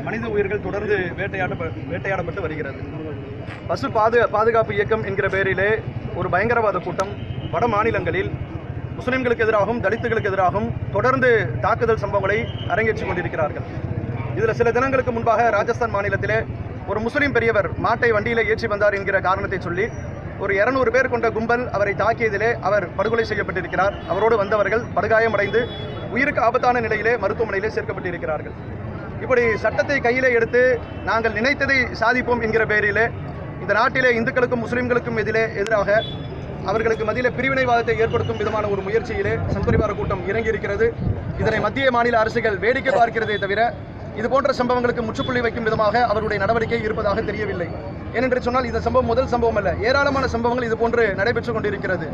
மனித உயிர்கள் தொடர்ந்து வேட்டையாடப்பட்டு வருகிறது. பசு பாதுகாப்பு இயக்கம் என்கிற பெயரிலே ஒரு பயங்கரவாத கூட்டம் வட மாநிலங்களில் முஸ்லிம்களுக்கு எதிராகவும் தலித்துகளுக்கு எதிராகவும் தொடர்ந்து தாக்குதல் சம்பவங்களை அரங்கேற்றிக் கொண்டிருக்கிறார்கள். இதில் சில தினங்களுக்கு முன்பாக ராஜஸ்தான் மாநிலத்திலே ஒரு முஸ்லிம் பெரியவர் மாட்டை வண்டியில் ஏற்றி வந்தார் என்கிற காரணத்தை சொல்லி ஒரு 200 பேர் கொண்ட கும்பல் அவரை தாக்கியதிலே அவர் படுகொலை செய்யப்பட்டிருக்கிறார். அவரோடு வந்தவர்கள் படுகாயமடைந்து உயிருக்கு ஆபத்தான நிலையிலே மருத்துவமனையிலே சேர்க்கப்பட்டிருக்கிறார்கள். இப்படி சட்டத்தை கையிலே எடுத்து நாங்கள் நினைத்ததை சாதிப்போம் என்கிற பெயரிலே இந்த நாட்டிலே இந்துக்களுக்கும் முஸ்லிம்களுக்கும் எதிராக அவர்களுக்கு மத்தியிலே பிரிவினைவாதத்தை ஏற்படுத்தும் விதமான ஒரு முயற்சியிலே சங்பரிவார கூட்டம் இறங்கியிருக்கிறது. இதனை மத்திய மாநில அரசுகள் வேடிக்கை பார்க்கிறதே தவிர இது போன்ற சம்பவங்களுக்கு முற்றுப்புள்ளி வைக்கும் விதமாக அவருடைய நடவடிக்கை இருப்பதாக தெரியவில்லை. ஏனென்று சொன்னால் இந்த சம்பவம் முதல் சம்பவம் அல்ல, ஏராளமான சம்பவங்கள் இது போன்று நடைபெற்றுக் கொண்டிருக்கிறது.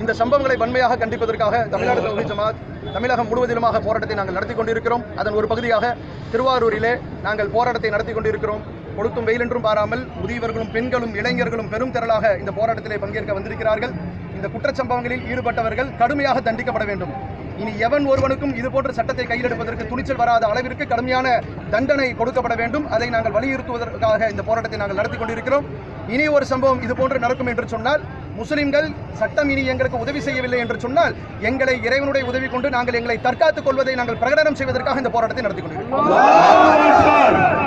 இந்த சம்பவங்களை வன்மையாக கண்டிப்பதற்காக தமிழ்நாடு தௌஹீத் ஜமாத் தமிழகம் முழுவதிலுமாக போராட்டத்தை நாங்கள் நடத்தி கொண்டிருக்கிறோம். அதன் ஒரு பகுதியாக திருவாரூரிலே நாங்கள் போராட்டத்தை நடத்தி கொண்டிருக்கிறோம். கொளுத்தும் வெயில் என்றும் பாராமல் முதியவர்களும் பெண்களும் இளைஞர்களும் பெரும் திரளாக இந்த போராட்டத்திலே பங்கேற்க வந்திருக்கிறார்கள். இந்த குற்றச்சம்பவங்களில் ஈடுபட்டவர்கள் கடுமையாக தண்டிக்கப்பட வேண்டும். இனி எவன் ஒருவனுக்கும் இதுபோன்ற சட்டத்தை கையில் எடுப்பதற்கு துணிச்சல் வராத அளவிற்கு கடுமையான தண்டனை கொடுக்கப்பட வேண்டும். அதை நாங்கள் வலியுறுத்துவதற்காக இந்த போராட்டத்தை நாங்கள் நடத்தி கொண்டிருக்கிறோம். இனி ஒரு சம்பவம் இதுபோன்று நடக்கும் என்று சொன்னால் முஸ்லிம்கள் சட்டம் இனி எங்களுக்கு உதவி செய்யவில்லை என்று சொன்னால் எங்களை இறைவனுடைய உதவி கொண்டு நாங்கள் எங்களை தற்காத்துக் கொள்வதை நாங்கள் பிரகடனம் செய்வதற்காக இந்த போராட்டத்தை நடத்தி கொண்டிருக்கிறோம்.